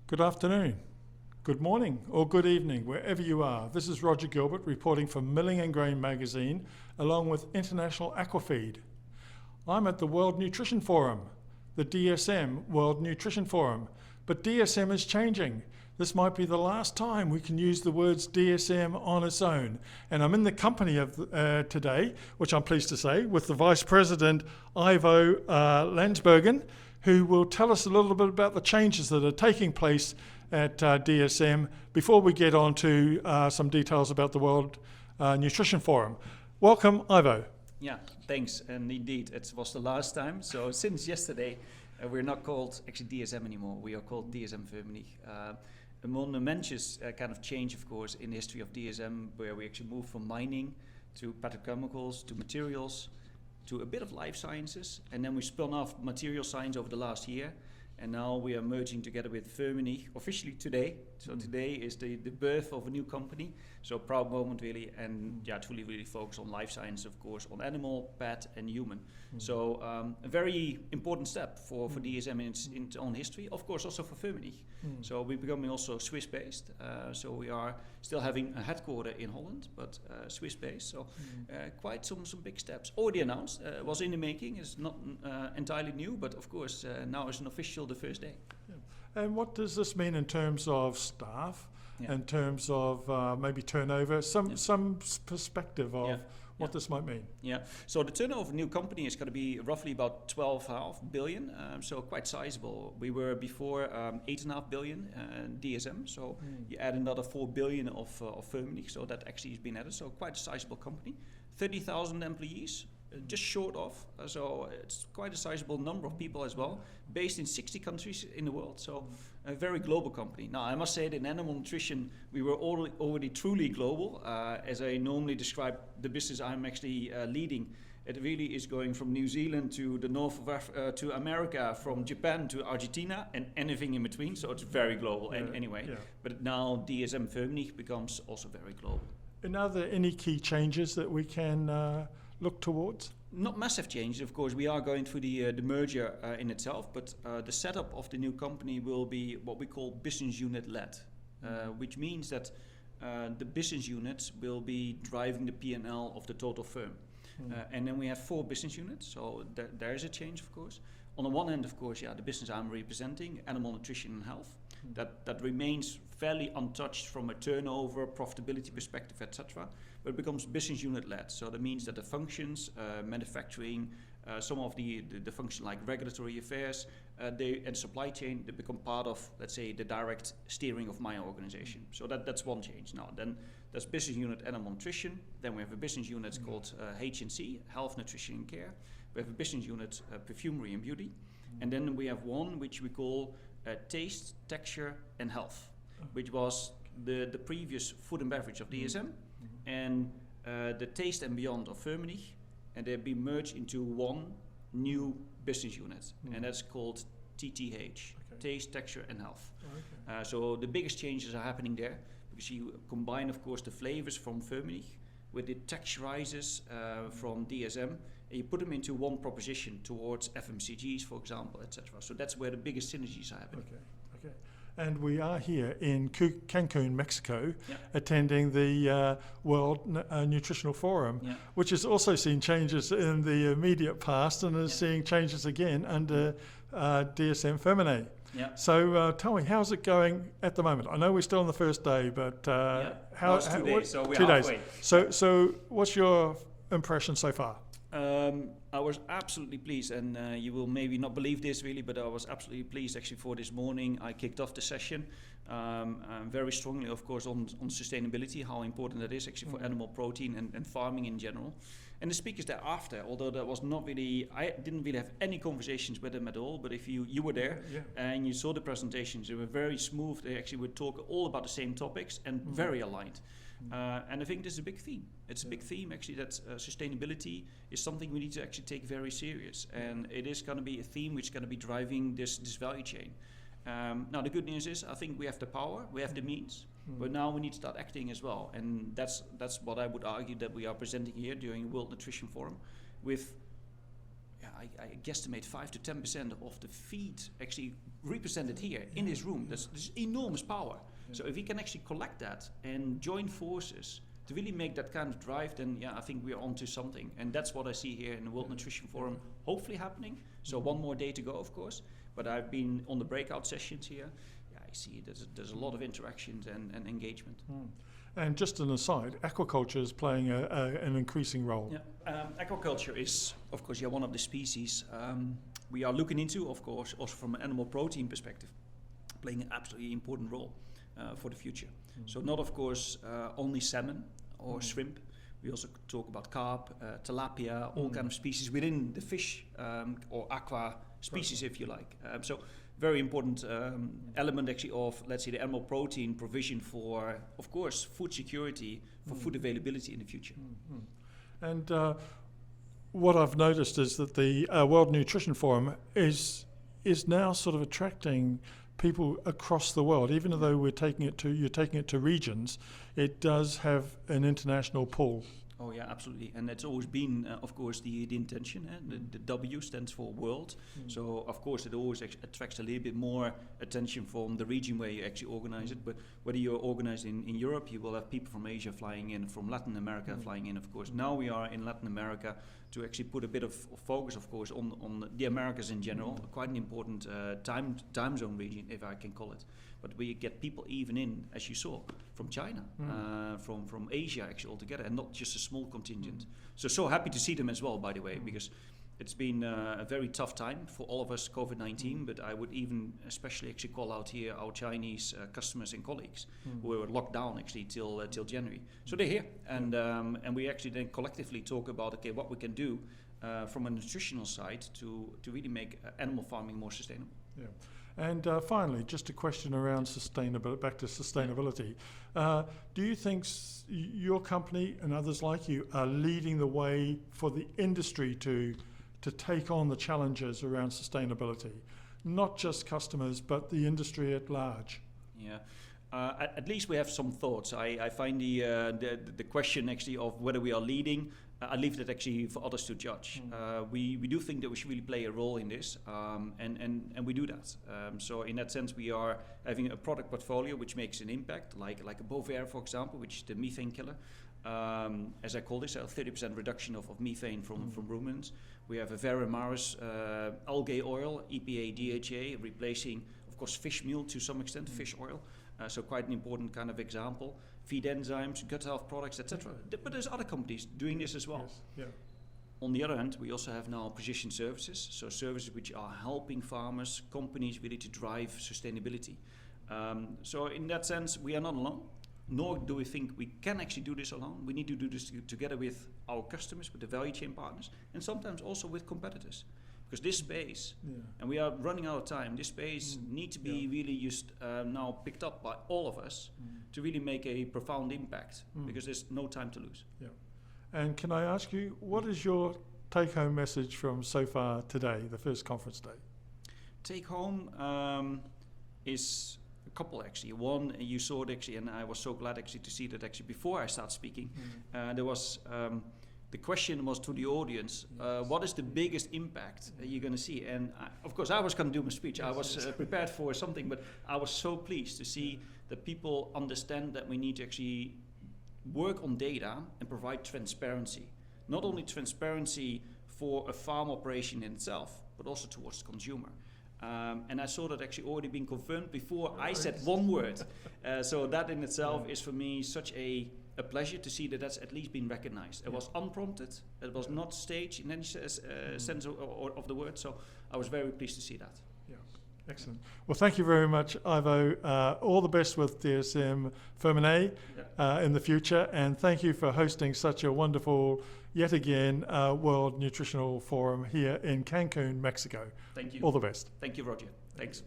Good afternoon, good morning, or good evening, wherever you are. This is Roger Gilbert reporting from Milling and Grain magazine, along with International Aquafeed. I'm at the World Nutrition Forum, the DSM World Nutrition Forum, but DSM is changing. This might be the last time we can use the words DSM on its own. And I'm in the company of today, which I'm pleased to say, with the Vice President, Ivo Lansbergen, who will tell us a little bit about the changes that are taking place at DSM before we get on to some details about the World Nutrition Forum. Welcome, Ivo. Yeah, thanks. And indeed, it was the last time. So since yesterday, we're not called actually DSM anymore. We are called DSM and Firmenich. A more momentous kind of change, of course, in the history of DSM, where we actually moved from mining to petrochemicals to materials to a bit of life sciences, and then we spun off material science over the last year, and now we are merging together with Firmenich officially today. So today is the birth of a new company, so proud moment really, and yeah, truly really focus on life science, of course, on animal, pet and human. So a very important step for DSM in its own history, of course also for Firmenich. So we're becoming also Swiss based, so we are still having a headquarter in Holland, but Swiss based, so quite some big steps. Already announced, was in the making, it's not entirely new, but of course now is an official the first day. Yeah. And what does this mean in terms of staff, in terms of maybe turnover, some perspective of what this might mean? Yeah, so the turnover of a new company is going to be roughly about 12.5 billion, so quite sizable. We were before 8.5 billion DSM, so you add another 4 billion of Firmenich, so that actually has been added, so quite a sizable company. 30,000 employees, just short of, so it's quite a sizable number of people as well, based in 60 countries in the world, so a very global company. Now I must say that in animal nutrition we were already truly global. As I normally describe the business I'm actually leading, it really is going from New Zealand to the north of to America, from Japan to Argentina and anything in between, so it's very global anyway. But now DSM Firmenich becomes also very global. And are there any key changes that we can look towards? Not massive changes, of course. We are going through the merger in itself, but the setup of the new company will be what we call business unit led, which means that the business units will be driving the P&L of the total firm. And then we have 4 business units, so there is a change, of course. On the one hand, of course, the business I'm representing, animal nutrition and health, that remains fairly untouched from a turnover, profitability perspective, etc. But it becomes business unit led. So that means that the functions, manufacturing, some of the function like regulatory affairs, and supply chain, they become part of, let's say, the direct steering of my organization. So that's one change. Now then, that's business unit animal nutrition. Then we have a business unit called H&C, health, nutrition and care. We have a business unit perfumery and beauty. And then we have one which we call taste, texture and health, which was the previous food and beverage of DSM and the taste and beyond of Firmenich, and they've been merged into one new business unit, and that's called TTH, taste, texture and health. So the biggest changes are happening there, because you combine, of course, the flavors from Firmenich with the texturizers from DSM, and you put them into one proposition towards FMCGs, for example, etc. So that's where the biggest synergies are happening. Okay. And we are here in Cancun, Mexico, attending the World Nutritional Forum, which has also seen changes in the immediate past and is seeing changes again under DSM Firmenich. So tell me, how's it going at the moment? I know we're still on the first day, but how's 2 days? So we're 2 days. So what's your impression so far? I was absolutely pleased, and you will maybe not believe this really, but I was absolutely pleased actually for this morning. I kicked off the session very strongly, of course, on sustainability, how important that is actually for animal protein and farming in general. And the speakers thereafter, although that was not really, I didn't really have any conversations with them at all, but if you were there and you saw the presentations, they were very smooth. They actually would talk all about the same topics and very aligned. And I think this is a big theme. It's a big theme actually that sustainability is something we need to actually take very serious, and it is going to be a theme which is going to be driving this value chain. Now the good news is I think we have the power, we have the means, but now we need to start acting as well, and that's what I would argue that we are presenting here during World Nutrition Forum, with I guesstimate 5 to 10% of the feed actually represented here in this room. There's enormous power. Yeah. So if we can actually collect that and join forces to really make that kind of drive, then I think we're onto something. And that's what I see here in the World Nutrition Forum, hopefully happening. So one more day to go, of course. But I've been on the breakout sessions here. I see there's a lot of interactions and engagement. And just an aside, aquaculture is playing an increasing role. Yeah. Aquaculture is, of course, one of the species we are looking into, of course, also from an animal protein perspective, playing an absolutely important role for the future. So not, of course, only salmon or shrimp. We also talk about carp, tilapia, all kind of species within the fish or aqua species, if you like. So very important element actually of, let's say, the animal protein provision for, of course, food security, for food availability in the future. And what I've noticed is that the World Nutrition Forum is now sort of attracting people across the world. Even though you're taking it to regions, it does have an international pull. Oh yeah, absolutely, and it's always been, of course, the intention. The W stands for world, so of course it always attracts a little bit more attention from the region where you actually organize it. But whether you're organized in Europe, you will have people from Asia flying in, from Latin America flying in, of course. Now we are in Latin America to actually put a bit of focus, of course, on the Americas in general. Quite an important time zone region, if I can call it. But we get people even in, as you saw, from China, from Asia actually altogether, and not just a small contingent. So happy to see them as well, by the way, because it's been a very tough time for all of us, COVID-19, but I would even especially actually call out here our Chinese customers and colleagues who were locked down actually till January. So they're here, and we actually then collectively talk about, okay, what we can do from a nutritional side to really make animal farming more sustainable. Yeah. And finally, just a question around sustainability, back to sustainability. Do you think your company and others like you are leading the way for the industry to take on the challenges around sustainability? Not just customers, but the industry at large. Yeah. At least we have some thoughts. I find the question actually of whether we are leading, I leave that actually for others to judge. We do think that we should really play a role in this, and we do that. So in that sense, we are having a product portfolio which makes an impact, like a Bovaer, for example, which is the methane killer. As I call this, a 30% reduction of methane from ruminants. We have a Veramaris algae oil, EPA, DHA, replacing, of course, fish meal to some extent, fish oil. So quite an important kind of example. Feed enzymes, gut health products, etc. But there's other companies doing this as well. Yes. Yeah. On the other hand, we also have now precision services, so services which are helping farmers, companies really to drive sustainability. So in that sense, we are not alone, nor do we think we can actually do this alone. We need to do this together with our customers, with the value chain partners, and sometimes also with competitors. Because this space, and we are running out of time, this space needs to be really just now picked up by all of us to really make a profound impact, because there's no time to lose. Yeah. And can I ask you, what is your take-home message from so far today, the first conference day? Take-home is a couple actually. One, you saw it actually, and I was so glad actually to see that actually before I start speaking, there was... the question was to the audience, what is the biggest impact you're going to see? And of course, I was going to do my speech. I was prepared for something, but I was so pleased to see that people understand that we need to actually work on data and provide transparency. Not only transparency for a farm operation in itself, but also towards the consumer. And I saw that actually already being confirmed before I said one word. So that in itself is for me such a pleasure to see that that's at least been recognized. It was unprompted, it was not staged in any sense of the word, so I was very pleased to see that. Yeah, excellent. Well, thank you very much, Ivo. All the best with DSM Firmenich in the future, and thank you for hosting such a wonderful, yet again, World Nutritional Forum here in Cancun, Mexico. Thank you. All the best. Thank you, Roger. Thanks.